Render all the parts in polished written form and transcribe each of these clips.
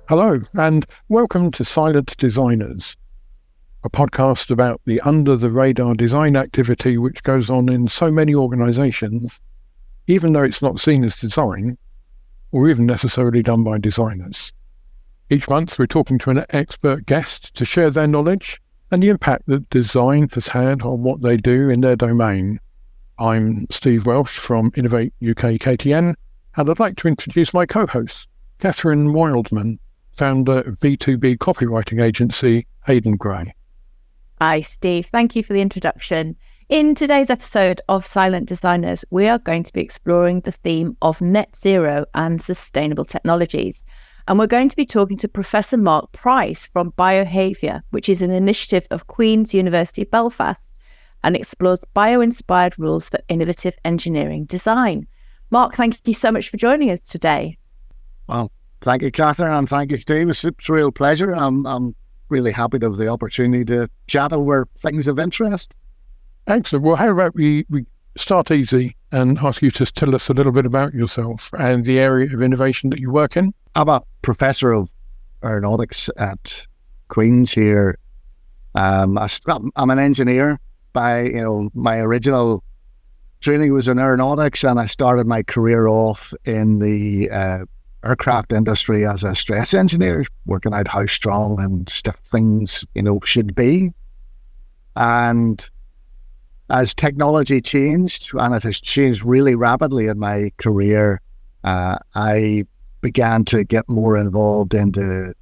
Hello, and welcome to Silent Designers, a podcast about the under-the-radar design activity which goes on in so many organisations, even though it's not seen as design, or even necessarily done by designers. Each month we're talking to an expert guest to share their knowledge and the impact that design has had on what they do in their domain. I'm Steve Welsh from Innovate UK KTN, and I'd like to introduce my co-host, Catherine Wildman, founder of B2B copywriting agency Hayden Gray. Hi, Steve. Thank you for the introduction. In today's episode of Silent Designers, we are going to be exploring the theme of net zero and sustainable technologies. And we're going to be talking to Professor Mark Price from Biohavior, which is an initiative of Queen's University Belfast and explores bio-inspired rules for innovative engineering design. Mark, thank you so much for joining us today. Well, thank you, Catherine, and thank you, Steve. It's a real pleasure. I'm really happy to have the opportunity to chat over things of interest. Excellent. Well, how about we start easy and ask you to tell us a little bit about yourself and the area of innovation that you work in? I'm a professor of aeronautics at Queen's here. I'm an engineer by, my original training was in aeronautics, and I started my career off in the aircraft industry as a stress engineer, working out how strong and stiff things, should be. And as technology changed, and it has changed really rapidly in my career, I began to get more involved into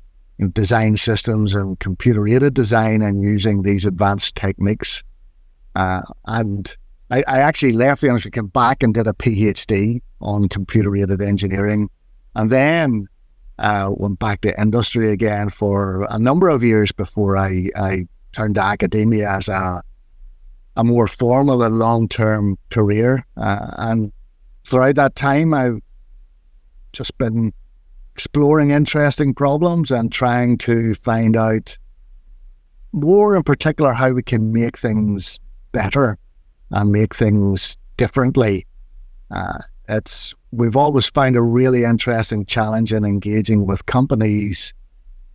design systems and computer-aided design and using these advanced techniques. And I actually left the industry, came back and did a PhD on computer-aided engineering. And then went back to industry again for a number of years before I turned to academia as a more formal and long-term career. And throughout that time, I've just been exploring interesting problems and trying to find out more in particular how we can make things better and make things differently. We've always found a really interesting challenge in engaging with companies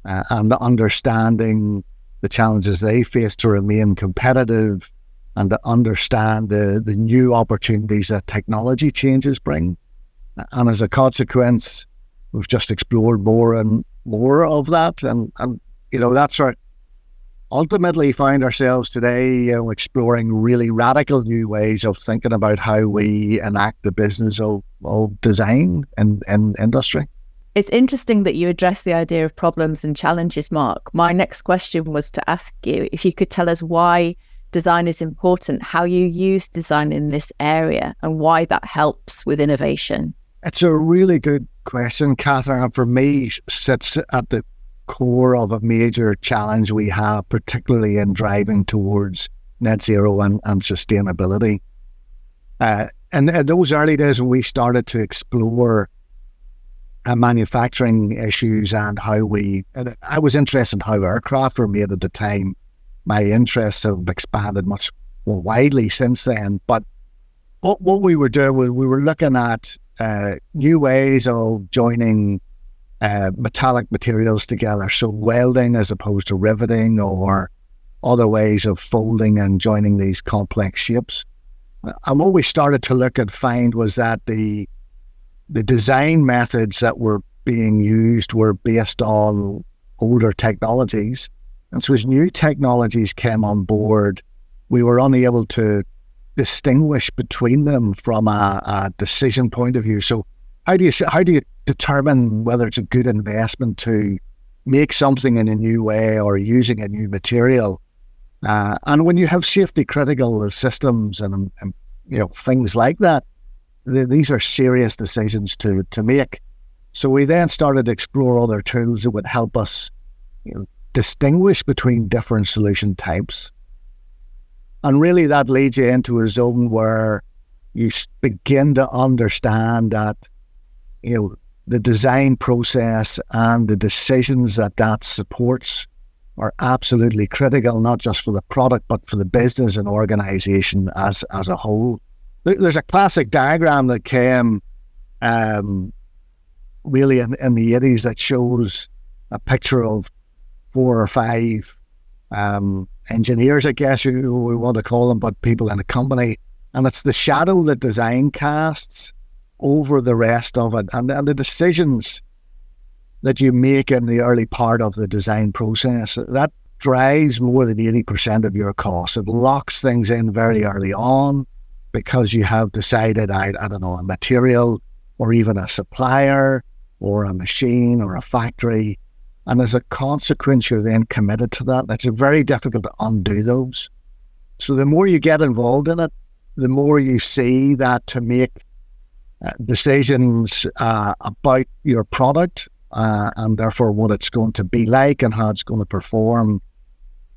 and understanding the challenges they face to remain competitive and to understand the new opportunities that technology changes bring. And as a consequence, we've just explored more and more of that. And that's our ultimately find ourselves today exploring really radical new ways of thinking about how we enact the business of design and industry. It's interesting that you address the idea of problems and challenges, Mark. My next question was to ask you if you could tell us why design is important, how you use design in this area, and why that helps with innovation. It's a really good question, Catherine, and for me sits at the core of a major challenge we have, particularly in driving towards net zero and sustainability. And in those early days when we started to explore manufacturing issues and I was interested in how aircraft were made at the time. My interests have expanded much more widely since then. But what we were doing, we were looking at new ways of joining metallic materials together, so welding as opposed to riveting, or other ways of folding and joining these complex shapes. And what we started to look and find was that the design methods that were being used were based on older technologies. And so as new technologies came on board, we were unable to distinguish between them from a decision point of view. So how do you determine whether it's a good investment to make something in a new way or using a new material? And when you have safety critical systems and things like that, these are serious decisions to make. So we then started to explore other tools that would help us distinguish between different solution types. And really that leads you into a zone where you begin to understand that the design process and the decisions that supports are absolutely critical, not just for the product, but for the business and organization as a whole. There's a classic diagram that came really in the 80s that shows a picture of 4 or 5 engineers, I guess we want to call them, but people in a company. And it's the shadow that design casts over the rest of it. And the decisions that you make in the early part of the design process, that drives more than 80% of your costs. It locks things in very early on because you have decided, I don't know, a material or even a supplier or a machine or a factory. And as a consequence, you're then committed to that. It's very difficult to undo those. So the more you get involved in it, the more you see that to make decisions about your product and therefore what it's going to be like and how it's going to perform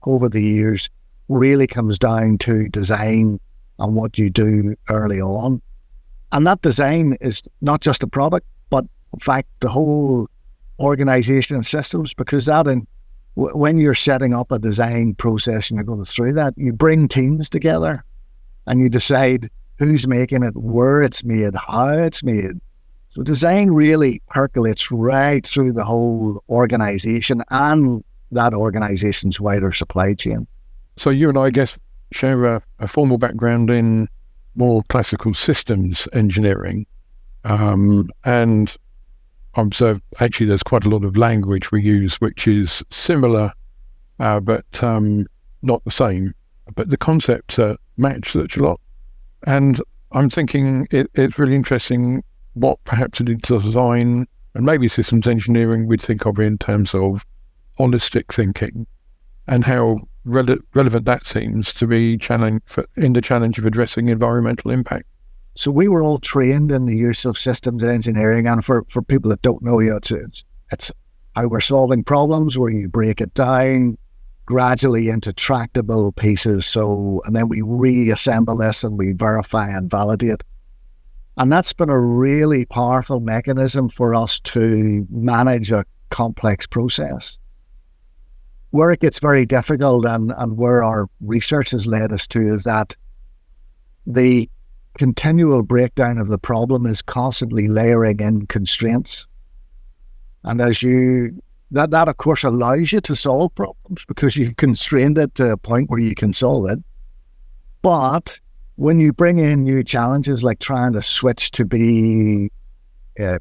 over the years really comes down to design and what you do early on. And that design is not just a product, but in fact the whole organization and systems, because when you're setting up a design process and you're going through that, you bring teams together and you decide who's making it, where it's made, how it's made. So design really percolates right through the whole organization and that organization's wider supply chain. So you and I guess share a formal background in more classical systems engineering, and I observe actually there's quite a lot of language we use which is similar, but not the same. But the concepts match such a lot. And I'm thinking it's really interesting what perhaps in design and maybe systems engineering we'd think of in terms of holistic thinking and how relevant that seems to be in the challenge of addressing environmental impact. So we were all trained in the use of systems engineering, and for people that don't know yet, it's how we're solving problems where you break it down gradually into tractable pieces. And then we reassemble this and we verify and validate. And that's been a really powerful mechanism for us to manage a complex process. Where it gets very difficult and where our research has led us to is that the continual breakdown of the problem is constantly layering in constraints. And that of course allows you to solve problems because you've constrained it to a point where you can solve it. But when you bring in new challenges like trying to switch to be,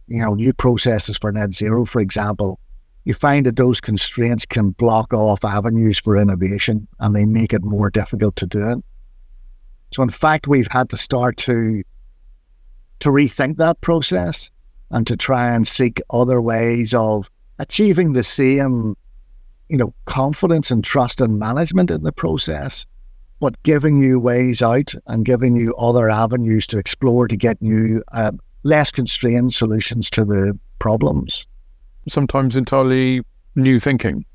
new processes for net zero, for example, you find that those constraints can block off avenues for innovation and they make it more difficult to do it. So in fact, we've had to start to rethink that process and to try and seek other ways of achieving the same, confidence and trust and management in the process, but giving you ways out and giving you other avenues to explore to get new, less constrained solutions to the problems. Sometimes entirely new thinking.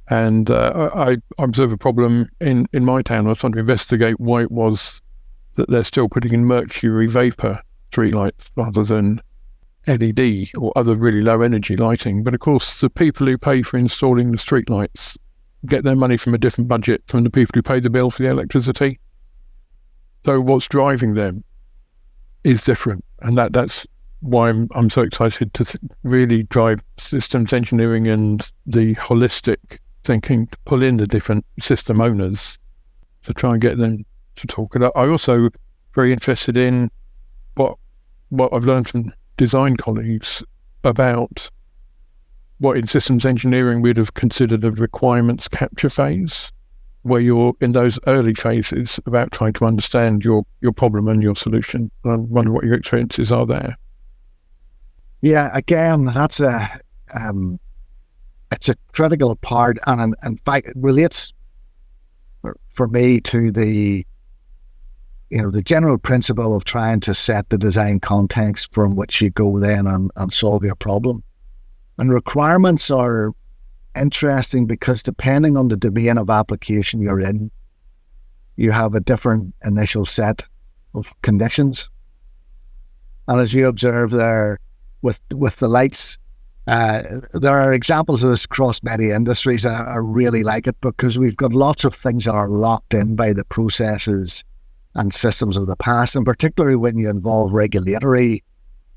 And I observe a problem in my town. I was trying to investigate why it was that they're still putting in mercury vapor streetlights rather than LED or other really low energy lighting. But of course, the people who pay for installing the streetlights get their money from a different budget from the people who pay the bill for the electricity. So what's driving them is different. And that's why I'm so excited to really drive systems engineering and the holistic thinking to pull in the different system owners to try and get them to talk it up. I also very interested in what I've learned from design colleagues about what in systems engineering we'd have considered a requirements capture phase, where you're in those early phases about trying to understand your problem and your solution. I wonder what your experiences are there. Yeah, again, that's it's a critical part, and in fact, it relates for me to the general principle of trying to set the design context from which you go then and solve your problem. And requirements are interesting because depending on the domain of application you're in, you have a different initial set of conditions. And as you observe there, with the lights, there are examples of this across many industries. I really like it because we've got lots of things that are locked in by the processes and systems of the past, and particularly when you involve regulatory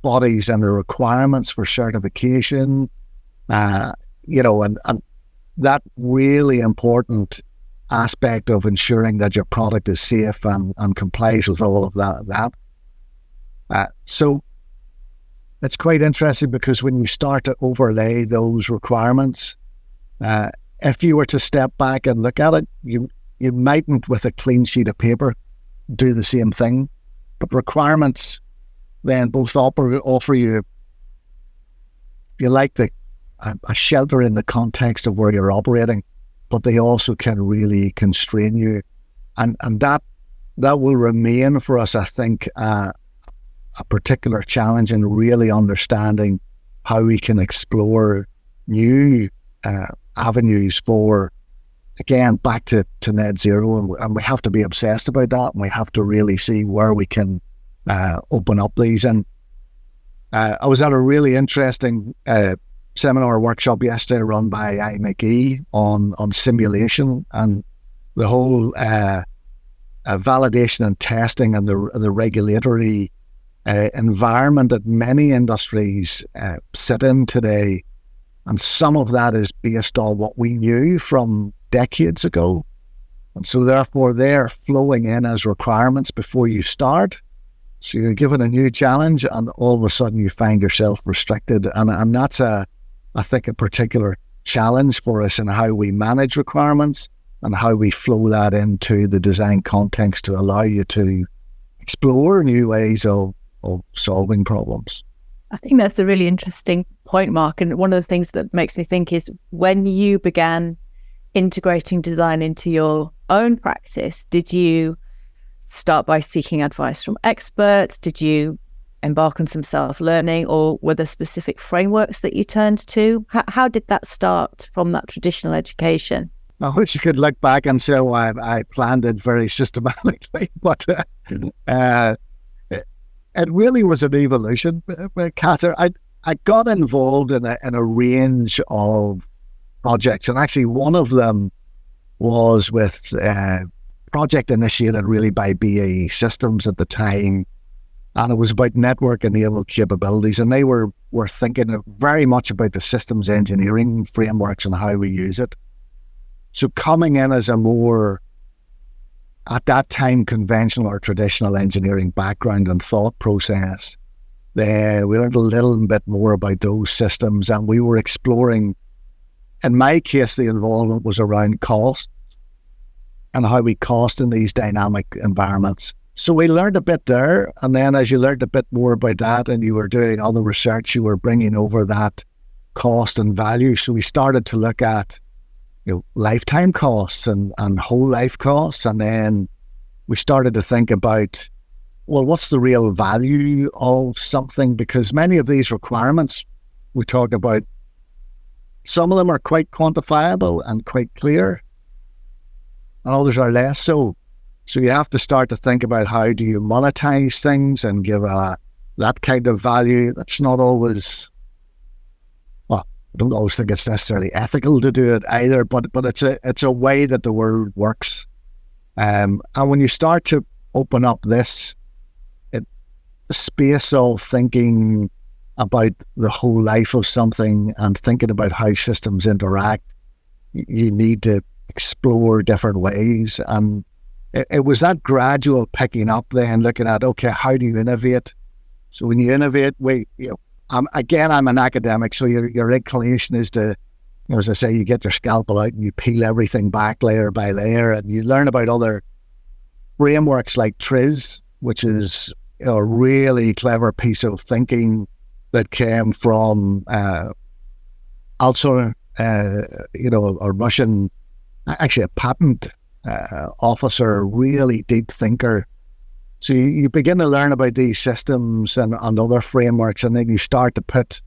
bodies and the requirements for certification, and that really important aspect of ensuring that your product is safe and complies with all of that. So it's quite interesting, because when you start to overlay those requirements, if you were to step back and look at it, you mightn't with a clean sheet of paper do the same thing. But requirements then both offer you, if you like, a shelter in the context of where you're operating, but they also can really constrain you. And that will remain for us, I think, a particular challenge in really understanding how we can explore new avenues for, again, back to net zero. And we have to be obsessed about that, and we have to really see where we can open up these. And I was at a really interesting seminar workshop yesterday run by McGee on simulation and the whole validation and testing and the regulatory environment that many industries sit in today. And some of that is based on what we knew from decades ago. And so therefore they're flowing in as requirements before you start. So you're given a new challenge, and all of a sudden you find yourself restricted. And that's, I think, a particular challenge for us in how we manage requirements and how we flow that into the design context to allow you to explore new ways of solving problems. I think that's a really interesting point, Mark. And one of the things that makes me think is, when you began integrating design into your own practice, did you start by seeking advice from experts? Did you embark on some self-learning, or were there specific frameworks that you turned to? How did that start from that traditional education? I wish you could look back and say, well, I planned it very systematically, but it really was an evolution. Catherine, I got involved in a range of projects, and actually one of them was with a project initiated really by BAE Systems at the time, and it was about network-enabled capabilities, and they were thinking very much about the systems engineering frameworks and how we use it. So coming in as a more, at that time, conventional or traditional engineering background and thought process, we learned a little bit more about those systems, and we were exploring, in my case, the involvement was around cost and how we cost in these dynamic environments. So we learned a bit there, and then as you learned a bit more about that and you were doing other research, you were bringing over that cost and value. So we started to look at lifetime costs and whole life costs, and then we started to think about, well, what's the real value of something? Because many of these requirements we talk about, some of them are quite quantifiable and quite clear, and others are less so. So you have to start to think about, how do you monetize things and give that kind of value? That's not always, well, I don't always think it's necessarily ethical to do it either, but it's a way that the world works. And when you start to open up the space of thinking about the whole life of something and thinking about how systems interact, you need to explore different ways. And it was that gradual picking up then, looking at, okay, how do you innovate? So when you innovate, I'm an academic, so your inclination is to, as I say, you get your scalpel out and you peel everything back layer by layer, and you learn about other frameworks like TRIZ, which is a really clever piece of thinking that came from also, a Russian, actually a patent officer, really deep thinker. So you begin to learn about these systems and other frameworks, and then you start to put,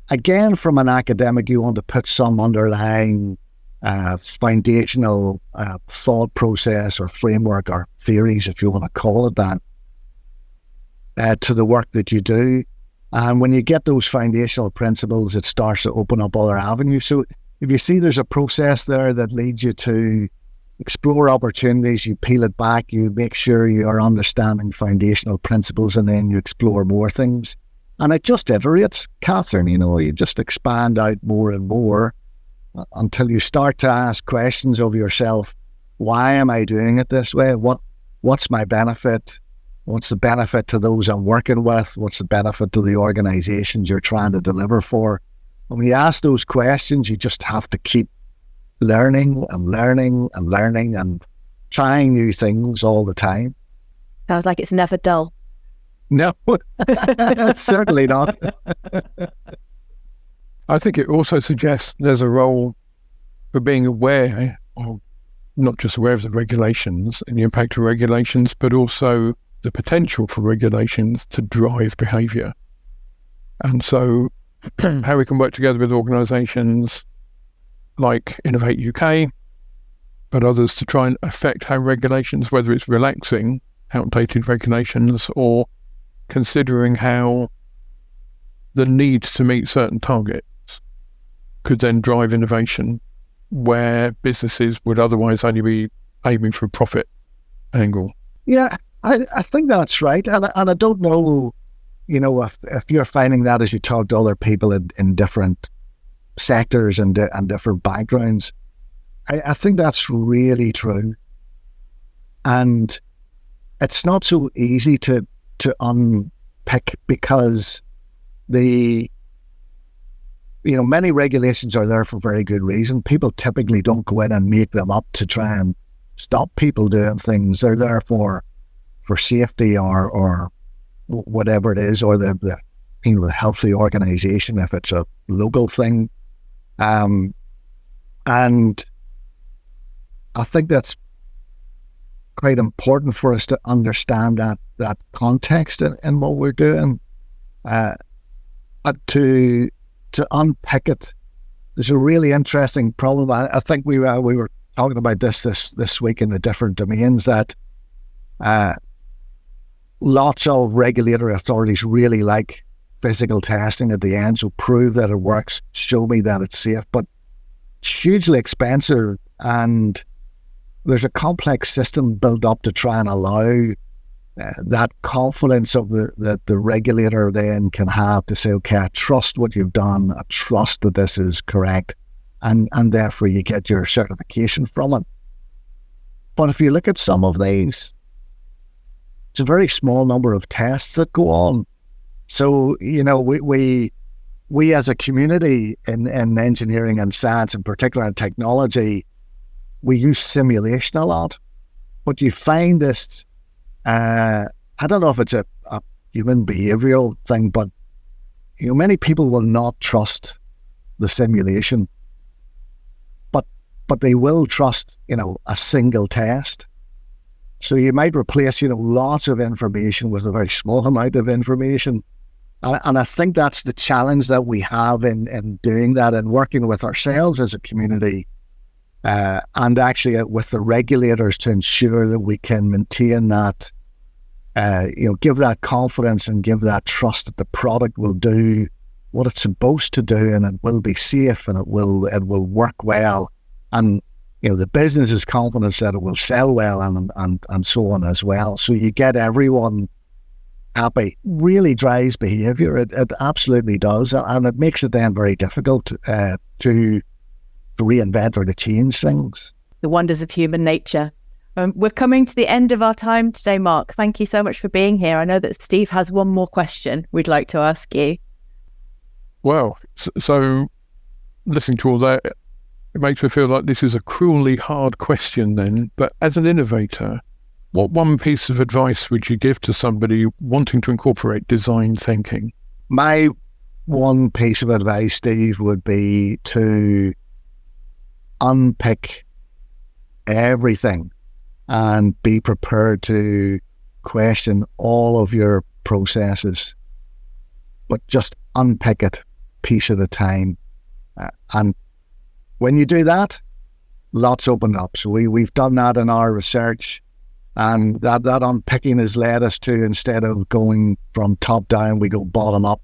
again, from an academic, you want to put some underlying foundational thought process or framework or theories, if you want to call it that, to the work that you do. And when you get those foundational principles, it starts to open up other avenues. So if you see there's a process there that leads you to explore opportunities, you peel it back, you make sure you are understanding foundational principles, and then you explore more things. And it just iterates, Catherine, you just expand out more and more until you start to ask questions of yourself. Why am I doing it this way? What's my benefit? What's the benefit to those I'm working with? What's the benefit to the organizations you're trying to deliver for? When you ask those questions, you just have to keep learning and learning and learning and trying new things all the time. Sounds like it's never dull. No, certainly not. I think it also suggests there's a role for being aware of, not just aware of the regulations and the impact of regulations, but also the potential for regulations to drive behaviour. And so how we can work together with organisations like Innovate UK, but others to try and affect how regulations, whether it's relaxing outdated regulations or considering how the need to meet certain targets could then drive innovation where businesses would otherwise only be aiming for a profit angle. Yeah, I think that's right. And I don't know, if you're finding that as you talk to other people in different sectors and different backgrounds. I think that's really true. And it's not so easy to unpick because many regulations are there for very good reason. People typically don't go in and make them up to try and stop people doing things. They're there for safety or whatever it is, or the healthy organization if it's a local thing. And I think that's quite important for us to understand that context in what we're doing. To unpick it, there's a really interesting problem. I think we were talking about this week in the different domains that lots of regulatory authorities really like physical testing at the end, so prove that it works, show me that it's safe, but it's hugely expensive, and there's a complex system built up to try and allow that confidence of the regulator then can have to say, okay, I trust what you've done, I trust that this is correct, and therefore you get your certification from it. But if you look at some of these, it's a very small number of tests that go on. So, we as a community in engineering and science, in particular in technology, we use simulation a lot. But you find this, I don't know if it's a human behavioral thing, but many people will not trust the simulation, but they will trust a single test. So you might replace lots of information with a very small amount of information, and I think that's the challenge that we have in doing that and working with ourselves as a community, and actually with the regulators to ensure that we can maintain that. Give that confidence and give that trust that the product will do what it's supposed to do, and it will be safe, and it will work well, and the business's confidence that it will sell well, and so on as well. So you get everyone happy. Really drives behaviour. It absolutely does, and it makes it then very difficult to reinvent or to change things. The wonders of human nature. We're coming to the end of our time today, Mark. Thank you so much for being here. I know that Steve has one more question we'd like to ask you. Well, so listening to all that, it makes me feel like this is a cruelly hard question then. But as an innovator, what one piece of advice would you give to somebody wanting to incorporate design thinking? My one piece of advice, Steve, would be to unpick everything and be prepared to question all of your processes, but just unpick it piece at a time. And when you do that, lots open up. So we've done that in our research, and that unpicking has led us to, instead of going from top down, we go bottom up,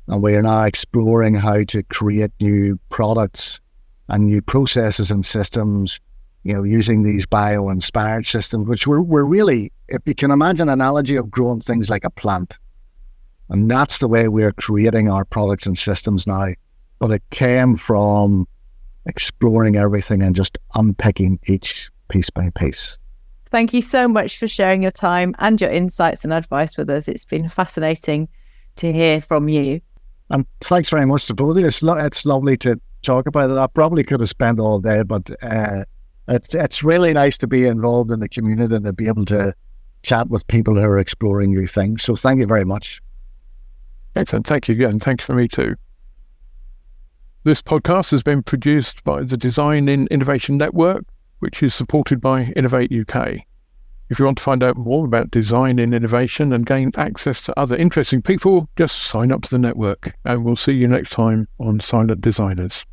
and we are now exploring how to create new products and new processes and systems, using these bio-inspired systems, which we're really, if you can imagine an analogy of growing things like a plant, And that's the way we're creating our products and systems now. But it came from exploring everything and just unpicking each piece by piece. Thank you so much for sharing your time and your insights and advice with us. It's been fascinating to hear from you. And thanks very much to both of you. It's lovely to talk about it. I probably could have spent all day, but it's really nice to be involved in the community and to be able to chat with people who are exploring new things. So thank you very much. Excellent. Thank you again. Thanks for me too. This podcast has been produced by the Design in Innovation Network, which is supported by Innovate UK. If you want to find out more about design in innovation and gain access to other interesting people, just sign up to the network, and we'll see you next time on Silent Designers.